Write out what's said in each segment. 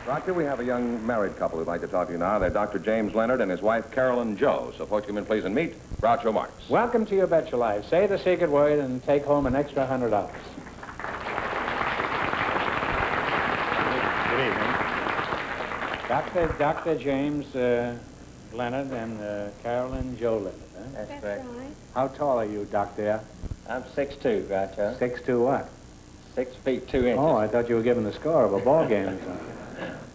Doctor, we have a young married couple who'd like to talk to you now. They're Dr. James Leonard and his wife, Carolyn Jo. So, folks, come in, please, and meet Groucho Marx. Welcome to Your Bet Your Life. Say the secret word and take home an extra $100. Good evening. Dr. James Leonard and Carolyn Jo Leonard, huh? That's right. How tall are you, Doctor? I'm 6'2", Groucho. 6'2" what? 6 feet 2 inches. Oh, I thought you were giving the score of a ball game or something.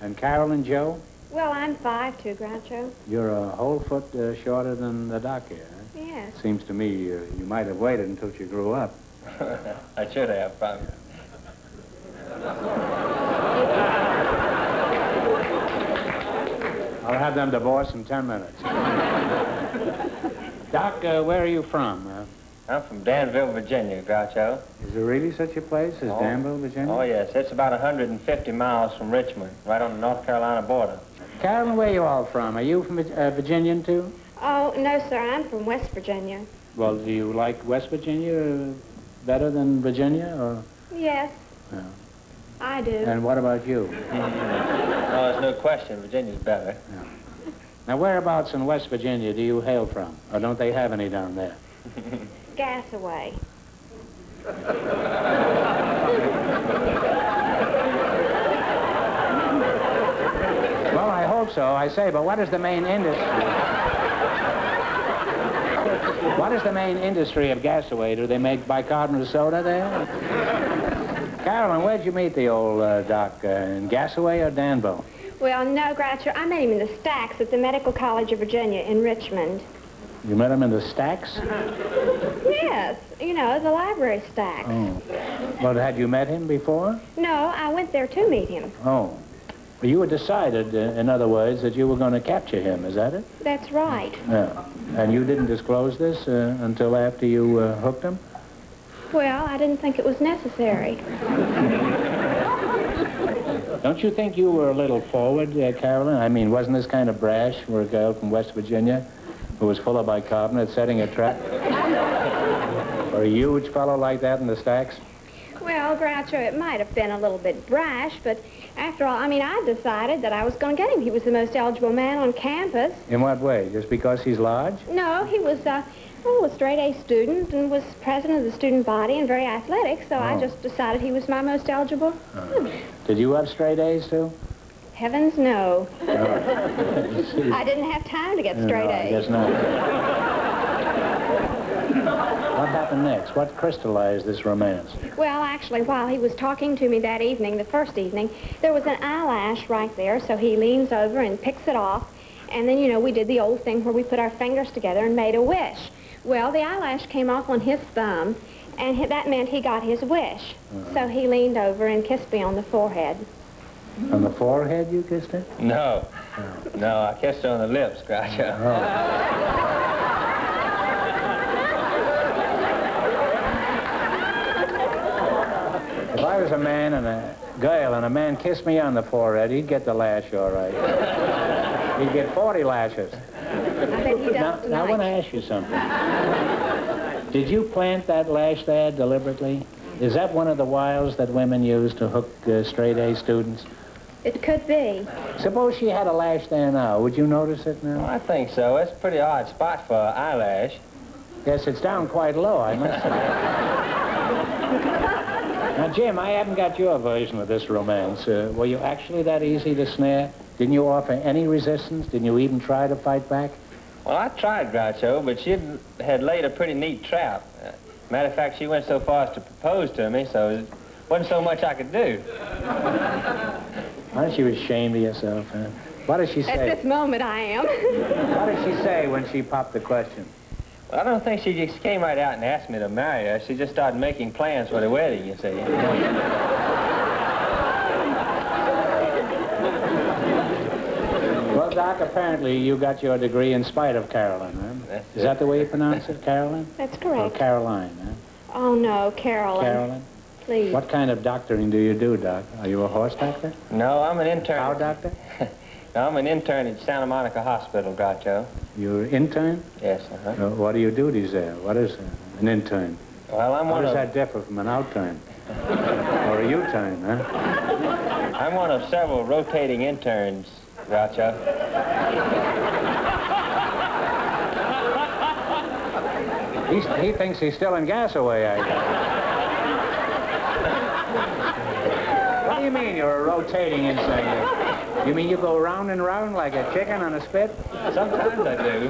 And Carolyn Jo? Well, I'm 5'2", Groucho. You're a whole foot shorter than the doc here, huh? Yes. Seems to me you might have waited until you grew up. I should have, probably. I'll have them divorced in 10 minutes. Doc, where are you from? I'm from Danville, Virginia, Groucho. Is there really such a place as Danville, Virginia? Oh, yes. It's about 150 miles from Richmond, right on the North Carolina border. Carolyn, where are you all from? Are you from Virginian, too? Oh, no, sir. I'm from West Virginia. Well, do you like West Virginia better than Virginia, or...? Yes. Yeah. I do. And what about you? No, there's no question. Virginia's better. Yeah. Now, whereabouts in West Virginia do you hail from? Or don't they have any down there? Gasaway. Well, I hope so. I say, but what is the main industry? What is the main industry of Gasaway? Do they make bicarbonate soda there? Carolyn, where'd you meet the old doc? In Gasaway or Danville? Well, no, Groucho. I met him in the stacks at the Medical College of Virginia in Richmond. You met him in the stacks? Yes. You know, the library stacks. Oh. Well, had you met him before? No, I went there to meet him. Oh. Well, you had decided, in other words, that you were going to capture him, is that it? That's right. Yeah. And you didn't disclose this until after you hooked him? Well, I didn't think it was necessary. Don't you think you were a little forward, Carolyn? I mean, wasn't this kind of brash for a girl from West Virginia who was full of bicarbonate setting a trap for a huge fellow like that in the stacks? Well, Groucho, it might have been a little bit brash, but after all, I mean, I decided that I was going to get him. He was the most eligible man on campus. In what way? Just because he's large? No, he was a straight-A student and was president of the student body and very athletic, so I just decided he was my most eligible. Did you have straight A's, too? Heavens, no. I didn't have time to get straight No, I A's. guess not. What happened next? What crystallized this romance? Well, actually, while he was talking to me that evening, the first evening, there was an eyelash right there, so he leans over and picks it off, and then, you know, we did the old thing where we put our fingers together and made a wish. Well, the eyelash came off on his thumb, and that meant he got his wish. So he leaned over and kissed me on the forehead. On the forehead you kissed her? No. No, I kissed her on the lips, Groucho. If I was a man and a girl and a man kissed me on the forehead, he'd get the lash all right. He'd get 40 lashes. I bet he does Now, I want to ask you something. Did you plant that lash there deliberately? Is that one of the wiles that women use to hook straight-A students? It could be. Suppose she had a lash there now. Would you notice it now? Well, I think so. It's a pretty odd spot for an eyelash. Yes, it's down quite low, I must say. Now, Jim, I haven't got your version of this romance. Were you actually that easy to snare? Didn't you offer any resistance? Didn't you even try to fight back? Well, I tried, Groucho, but she had laid a pretty neat trap. Matter of fact, she went so far as to propose to me, so it wasn't so much I could do. Aren't you ashamed of yourself, huh? What did she say? At this moment, I am. What did she say when she popped the question? Well, I don't think she just came right out and asked me to marry her. She just started making plans for the wedding, you see. Well, Doc, apparently you got your degree in spite of Carolyn, huh? Is that the way you pronounce it, Carolyn? That's Or correct. Caroline, huh? Oh, no, Carolyn. Carolyn? Please. What kind of doctoring do you do, Doc? Are you a horse doctor? No, I'm an intern. Cow doctor? No, I'm an intern at Santa Monica Hospital, Groucho. You're an intern? Yes, What do your duties there? What is an intern? Well, I'm How one does of... that differ from an out-turn? Or a U-turn, huh? I'm one of several rotating interns, Groucho. He thinks he's still in Gasaway, I guess. What do you mean you're a rotating intern? You mean you go round and round like a chicken on a spit? Sometimes I do.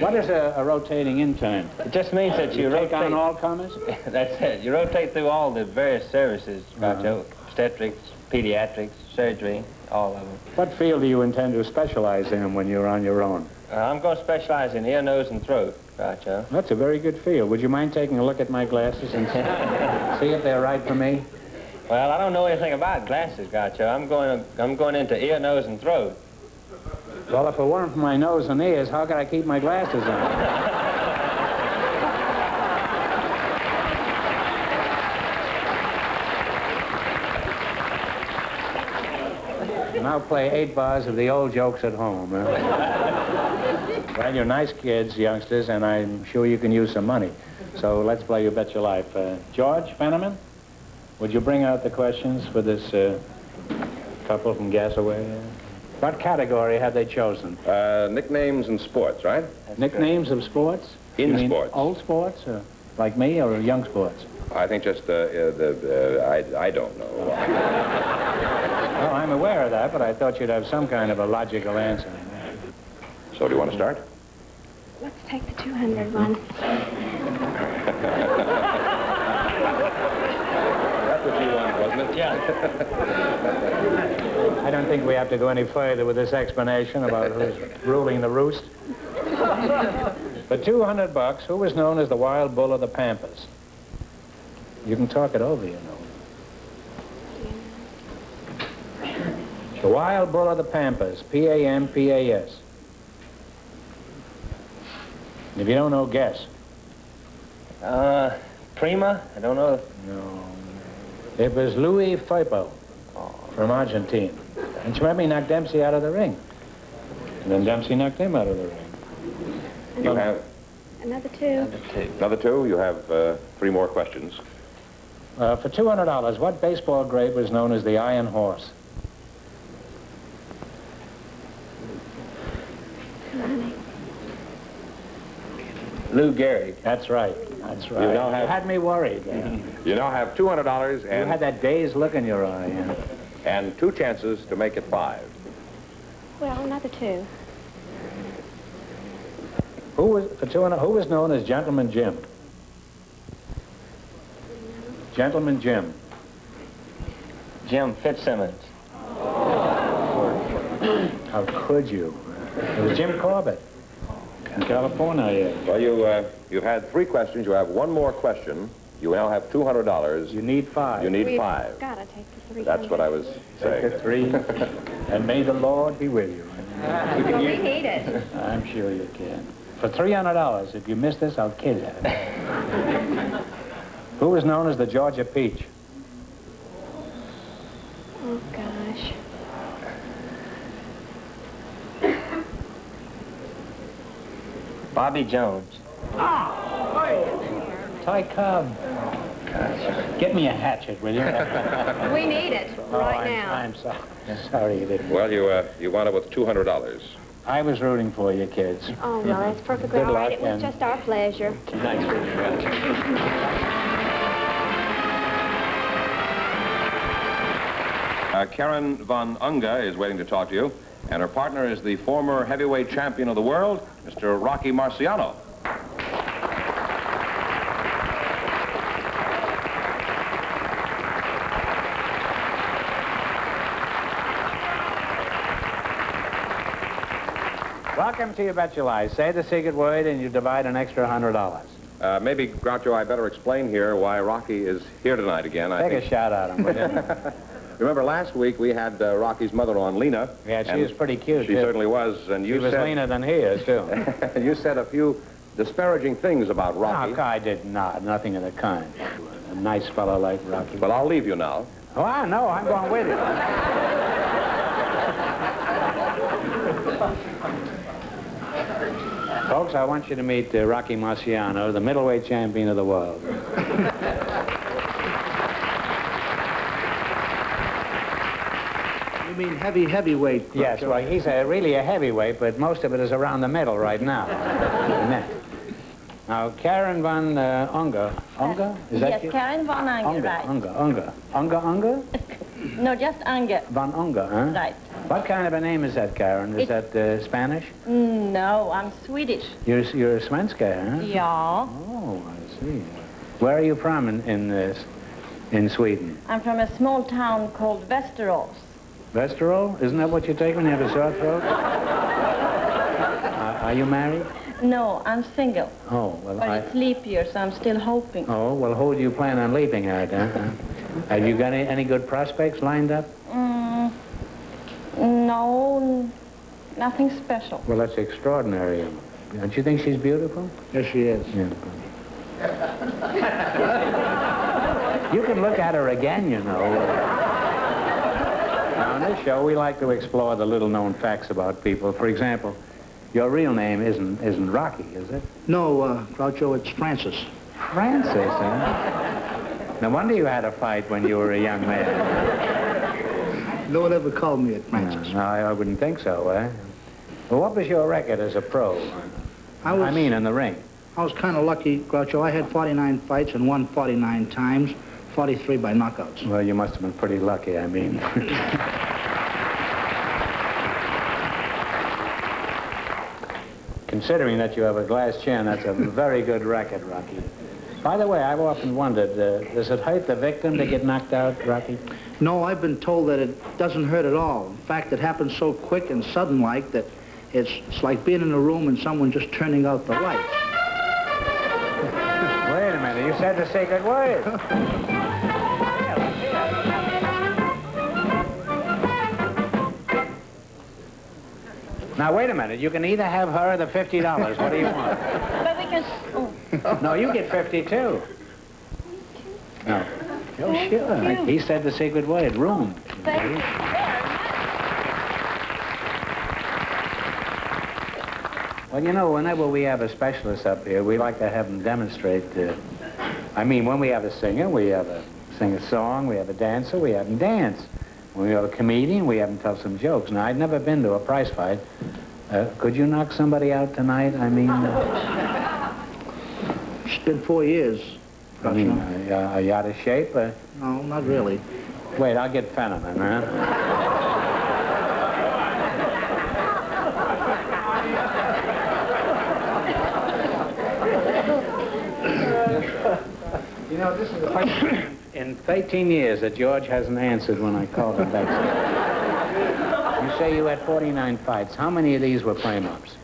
What is a rotating intern? It just means that you take rotate. on all comers? That's it. You rotate through all the various services, Groucho. Obstetrics, pediatrics, surgery, all of them. What field do you intend to specialize in when you're on your own? I'm going to specialize in ear, nose, and throat, Groucho. That's a very good field. Would you mind taking a look at my glasses and see if they're right for me? Well, I don't know anything about glasses, Groucho. I'm going into ear, nose, and throat. Well, if it weren't for my nose and ears, how could I keep my glasses on? Now play 8 bars of the old jokes at home. Huh? Well, you're nice kids, youngsters, and I'm sure you can use some money. So let's play You Bet Your Life. George Fenneman, would you bring out the questions for this couple from Gasaway? What category have they chosen? Nicknames and sports, right? Nicknames of sports? In You mean sports. Old sports, like me, or young sports? I think just I don't know. Oh, I'm aware of that, but I thought you'd have some kind of a logical answer. So do you want to start? Let's take the 200 one. That's what you wanted, wasn't it? Yeah. I don't think we have to go any further with this explanation about who's ruling the roost. For $200, who was known as the Wild Bull of the Pampas? You can talk it over, you know. The Wild Bull of the Pampas, P-A-M-P-A-S. If you don't know, guess. Prima? I don't know. No. It was Louis Firpo from Argentina. And you remember he knocked Dempsey out of the ring. And then Dempsey knocked him out of the ring. You have Another 2. another 2. You have 3 more questions. For $200, what baseball great was known as the Iron Horse? Lou Gehrig. That's right. That's right. You now have- You had me worried. You now have $200 You had that dazed look in your eye. Yeah. and 2 chances to make it 5. Well, another 2. Who was known as Gentleman Jim? Gentleman Jim. Jim Fitzsimmons. How could you? It was Jim Corbett in California. Yeah. Well, you've had 3 questions. You have 1 more question. You now have $200. You need 5. You need We've 5. got to take the 300. That's what I was Take saying. the 3, and may the Lord be with you. Well, we need it. I'm sure you can. For $300, if you miss this, I'll kill you. Who was known as the Georgia Peach? Oh, gosh. Bobby Jones. Ty Cobb. Get me a hatchet, will you? We need it right now. I'm sorry. Sorry you didn't. Well, you wound up with $200. I was rooting for you, kids. Oh, no, that's perfectly Good all right. luck, It was and- just our pleasure. Nice. Karen von Unge is waiting to talk to you, and her partner is the former heavyweight champion of the world, Mr. Rocky Marciano. Welcome to You Bet Your Lies. Say the secret word and you divide an extra $100. Maybe, Groucho, I better explain here why Rocky is here tonight again. Take a shot at him, will you? Remember last week we had Rocky's mother on, Lena. Yeah, she and was pretty cute, She too. certainly was, and She you was said leaner than he is, too. you said a few disparaging things about Rocky. No, I did not. Nothing of the kind. A nice fellow like Rocky. But I'll leave you now. Oh, I know. I'm going with you. Folks, I want you to meet Rocky Marciano, the middleweight champion of the world. mean heavyweight. Yes, well, he's really a heavyweight, but most of it is around the middle right now. The neck. Now, Karen von Unge. Unge? Is that Yes, Karen von Unge, right. Unge? No, just Unge. Von Unge, huh? Right. What kind of a name is that, Karen? Is that Spanish? No, I'm Swedish. You're a Svenska, huh? Yeah. Oh, I see. Where are you from in Sweden? I'm from a small town called Västerås. Västerås? Isn't that what you take when you have a sore throat? Are you married? No, I'm single. Oh, well, But it's leap year, so I'm still hoping. Oh, well, who do you plan on leaping at, huh? Have you got any good prospects lined up? No, nothing special. Well, that's extraordinary. Don't you think she's beautiful? Yes, she is. Yeah. You can look at her again, you know. Now, on this show, we like to explore the little-known facts about people. For example, your real name isn't Rocky, is it? No, Groucho, it's Francis. Francis, huh? No wonder you had a fight when you were a young man. No one ever called me it Francis. No, I wouldn't think so, eh? Well, what was your record as a pro? I mean, in the ring. I was kind of lucky, Groucho. I had 49 fights and won 49 times, 43 by knockouts. Well, you must have been pretty lucky, I mean. Considering that you have a glass chin, that's a very good record, Rocky. By the way, I've often wondered, does it hurt the victim to get knocked out, Rocky? No, I've been told that it doesn't hurt at all. In fact, it happens so quick and sudden-like that it's like being in a room and someone just turning out the lights. Wait a minute, you said the secret word. Now, wait a minute. You can either have her or the $50. What do you want? But we can... Oh. No, you get 52. No. Oh, sure. He said the secret word, room. Thank you. Well, you know, whenever we have a specialist up here, we like to have them demonstrate. I mean, when we have a singer, we have a sing a song. We have a dancer, we have them dance. When we have a comedian, we have them tell some jokes. Now, I'd never been to a prize fight. Could you knock somebody out tonight? I mean... It's been 4 years. I mean, are you out of shape? No, not really. Wait, I'll get Fenneman, huh? You know, this is the first in 13 years that George hasn't answered when I called him back. You say you had 49 fights. How many of these were frame-ups?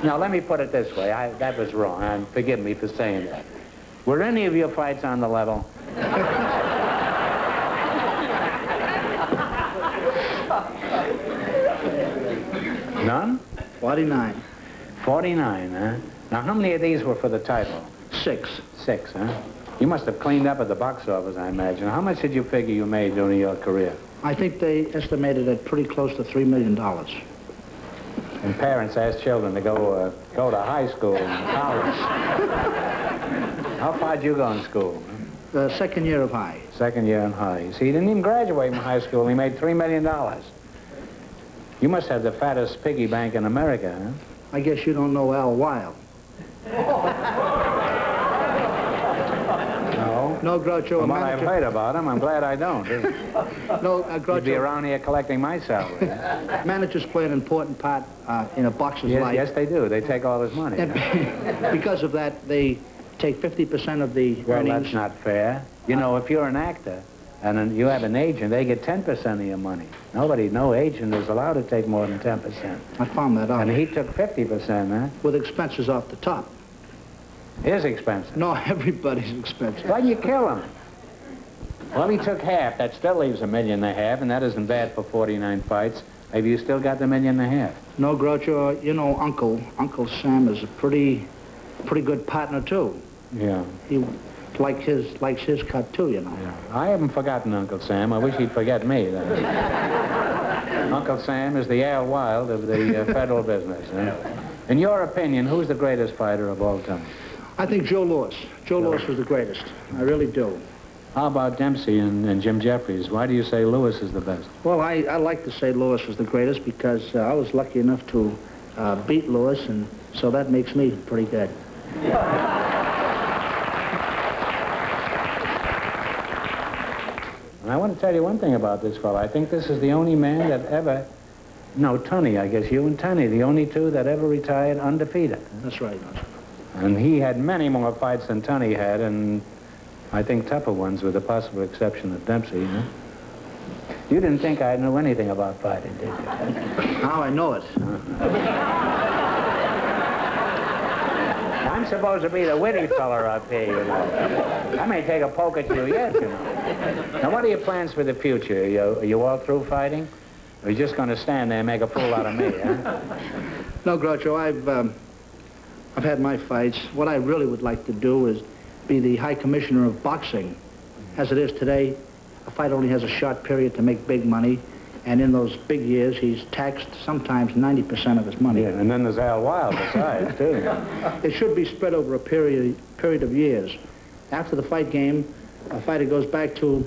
Now, let me put it this way. That was wrong, and forgive me for saying that. Were any of your fights on the level? None? 49. 49, huh? Now, how many of these were for the title? 6. 6, huh? You must have cleaned up at the box office, I imagine. How much did you figure you made during your career? I think they estimated it pretty close to $3 million. And parents asked children to go to high school and college. How far did you go in school? The second year of high. Second year in high. See, he didn't even graduate from high school. He made $3 million. You must have the fattest piggy bank in America, huh? I guess you don't know Al Weil. No? No, Groucho. From what I've heard about him, I'm glad I don't. No, Groucho. You'd be around here collecting my salary. Managers play an important part in a boxer's life. Yes, they do. They take all his money. Because of that, they take 50% of the well, earnings. That's not fair. You know, if you're an actor and then you have an agent, they get 10% of your money. No agent is allowed to take more than 10%. I found that out. And he took 50%, huh? With expenses off the top. His expenses? No, everybody's expenses. Why'd you kill him? Well, he took half. That still leaves $1.5 million, and that isn't bad for 49 fights. Have you still got the $1.5 million? No, Groucho, you know, Uncle Sam is a pretty good partner, too. Yeah. He likes his cut, too, you know. Yeah. I haven't forgotten Uncle Sam. I wish he'd forget me, then. Uncle Sam is the Al Wild of the federal business. Huh? In your opinion, who's the greatest fighter of all time? I think Joe Louis. Joe Louis was the greatest. I really do. How about Dempsey and Jim Jeffries? Why do you say Louis is the best? Well, I like to say Louis was the greatest because I was lucky enough to beat Louis, and so that makes me pretty good. And I want to tell you one thing about this fellow. I think this is the only man that ever... No, Tunney, I guess you and Tunney, the only two that ever retired undefeated. That's right. And he had many more fights than Tunney had, and I think tougher ones, with the possible exception of Dempsey, huh? You didn't think I knew anything about fighting, did you? Now I know it. I'm supposed to be the witty feller up here, you know. I may take a poke at you yet, you know. Now, what are your plans for the future? Are you all through fighting? Or are you just going to stand there and make a fool out of me, huh? No, Groucho, I've had my fights. What I really would like to do is be the High Commissioner of Boxing. As it is today, a fight only has a short period to make big money, and in those big years, he's taxed sometimes 90% of his money. Yeah, and then there's Al Wild besides, too. It should be spread over a period of years. After the fight game, a fighter goes back to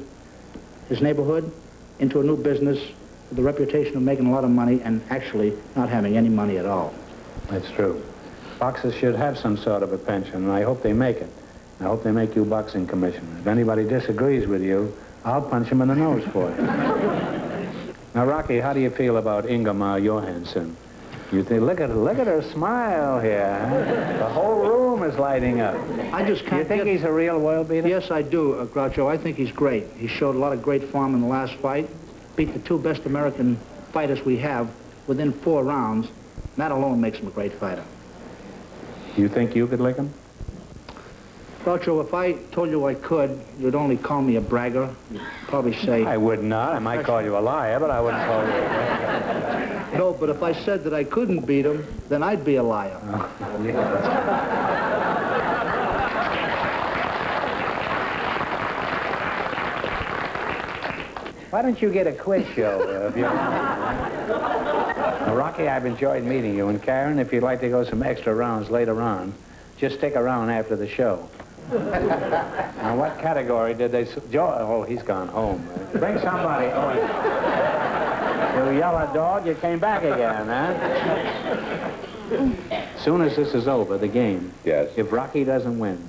his neighborhood, into a new business, with the reputation of making a lot of money and actually not having any money at all. That's true. Boxers should have some sort of a pension, and I hope they make it. I hope they make you boxing commissioner. If anybody disagrees with you, I'll punch him in the nose for it. Now, Rocky, how do you feel about Ingemar Johansson? You think, look at her smile here, huh? The whole room is lighting up. I just can't. You think he's a real world beater? Yes, I do, Groucho. I think he's great. He showed a lot of great form in the last fight. Beat the two best American fighters we have within 4 rounds. That alone makes him a great fighter. You think you could lick him? Groucho, if I told you I could, you'd only call me a bragger. You'd probably say... I would not. I might call you a liar, but I wouldn't call you a bragger. No, but if I said that I couldn't beat him, then I'd be a liar. Oh, yeah. Why don't you get a quiz show of your own? Now, Rocky, I've enjoyed meeting you. And Karen, if you'd like to go some extra rounds later on, just stick around after the show. Now, what category did they... Oh, he's gone home. Bring somebody. Oh, you yellow dog, you came back again, huh? Soon as this is over, the game, yes. If Rocky doesn't win,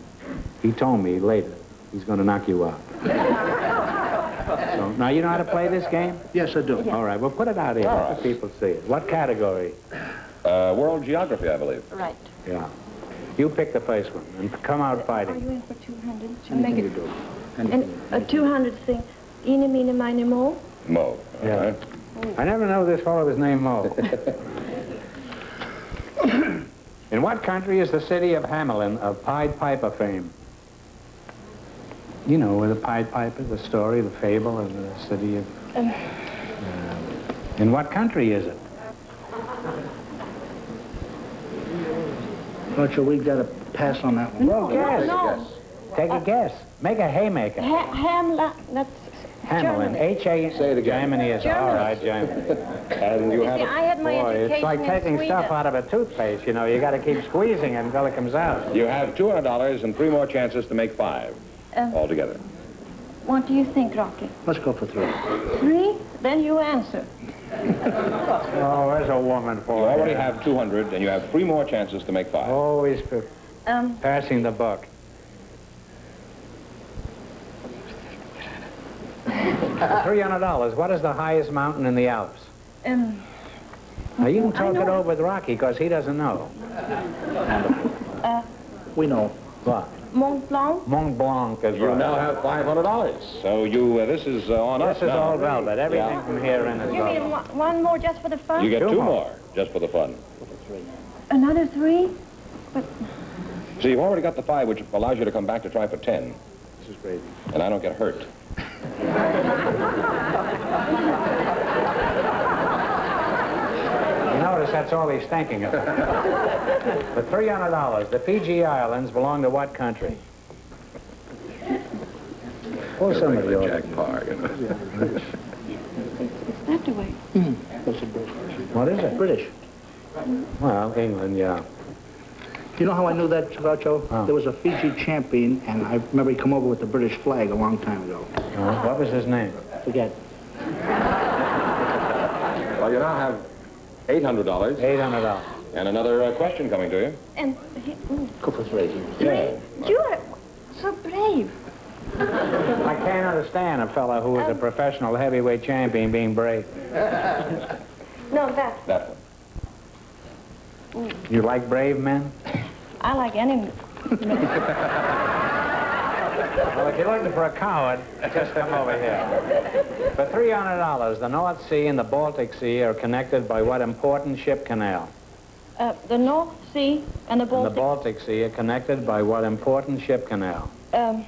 he told me later, he's going to knock you out. So, now, you know how to play this game? Yes, I do. All right, well, put it out here. Let the people see it. What category? World geography, I believe. Right. Yeah. You pick the first one and come out Are fighting. you in for 200? Anything you do. And a 200 thing. Eeny, meeny, miny, mo? Mo. Yeah. All right. I never know this fellow was named Mo. In what country is the city of Hamelin of Pied Piper fame? You know, where the Pied Piper, the story, the fable of the city of... in what country is it? Groucho, we got to pass on that one. Well, guess. No. Take a guess. Make a haymaker. Hamla, that's Hamelin. Germany. H-A... Say it again. Germany is Germany. all right, Germany. And you have See, I had my Boy, education it's like in taking Sweden. stuff out of a toothpaste, you know. You got to keep squeezing it until it comes out. you have $200 and 3 more chances to make 5 altogether. What do you think, Rocky? Let's go for 3. 3? Then you answer. Oh, there's a woman You for you. already have 200, and you have 3 more chances to make 5. Always passing the buck. $300. What is the highest mountain in the Alps? Now, you can talk it over with Rocky, because he doesn't know. We know. What? Mont Blanc? Mont Blanc is You right. now have $500. So you, this is on us This is now. all velvet. Everything from here in is You mean velvet. one more just for the fun? You get 2 2 more, just for the fun. Another 3? So you've already got the 5, which allows you to come back to try for 10. This is great. And I don't get hurt. You notice that's all he's thinking of. For $300, the Fiji Islands belong to what country? Or somebody else. Jack Parr, you know. It's that the way. What is it? British. Well, England, yeah. You know how I knew that, Groucho? Oh. There was a Fiji champion, and I remember he come over with the British flag a long time ago. What was his name? Forget. Well, you now have $800 $800. and another question coming to you. And Go for three. you're so brave. I can't understand a fellow who is a professional heavyweight champion being brave. No, that. That one. You like brave men? I like any... Well, if you're looking for a coward, just come over here. For $300, the North Sea and the Baltic Sea are connected by what important ship canal? the North Sea and the And Baltic... the Baltic Sea are connected by what important ship canal? Well,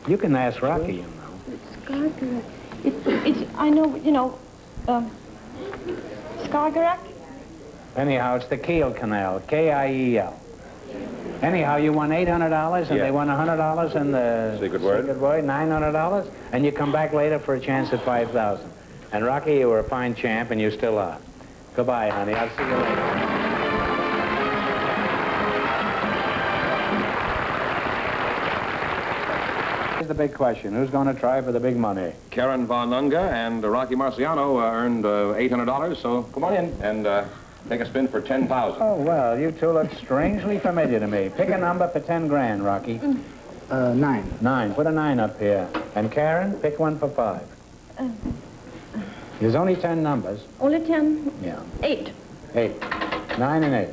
You can ask Rocky, you know. I know, you know, Skagerrak? Anyhow, it's the Kiel Canal, K-I-E-L. Anyhow, you won $800, and they won $100 in the Secret word. $900, and you come back later for a chance at $5,000. And Rocky, you were a fine champ, and you still are. Goodbye, honey. I'll see you later. Here's the big question. Who's going to try for the big money? Karen von Unge and Rocky Marciano earned $800, so come on in and take a spin for $10,000. Oh, well, you two look strangely familiar to me. Pick a number for 10 grand, Rocky. 9. 9. Put a 9 up here. And Karen, pick one for 5. There's only 10 numbers. Only 10? Yeah. 8. 8. 9 and 8.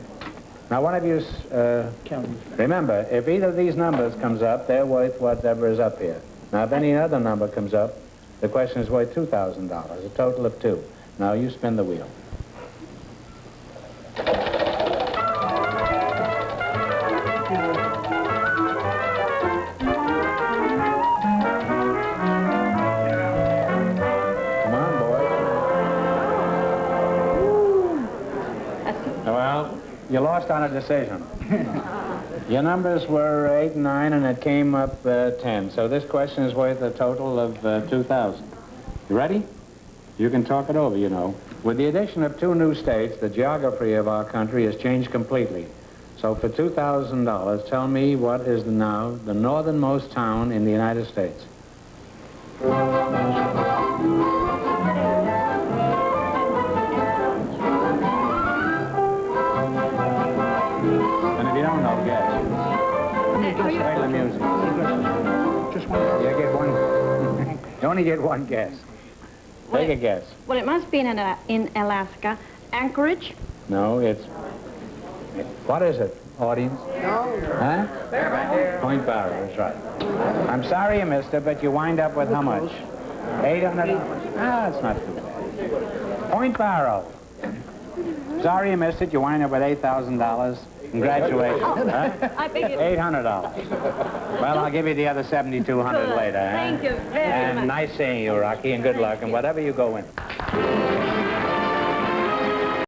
Now, one of you, remember, if either of these numbers comes up, they're worth whatever is up here. Now, if any other number comes up, the question is worth $2,000, a total of 2. Now, you spin the wheel. Come on, boys. Well, you lost on a decision. Your numbers were 8 and 9, and it came up 10. So this question is worth a total of 2,000. You ready? You can talk it over, you know. With the addition of 2 new states, the geography of our country has changed completely. So for $2,000, tell me what is now the northernmost town in the United States. And if you don't know, guess. Play the music. Just one. You get one. You only get one guess. Take a guess. Well, it must be in Alaska. Anchorage? No, it's... What is it, audience? No. Huh? Point Barrow, that's right. I'm sorry you missed it, but you wind up with how much? $800? Ah, that's not too bad. Point Barrow. Sorry you missed it, you wind up with $8,000. Congratulations. Huh? I figured... $800. Well, I'll give you the other $7,200 later. Thank you very much. And nice seeing you, Rocky, and good luck, and whatever you go in.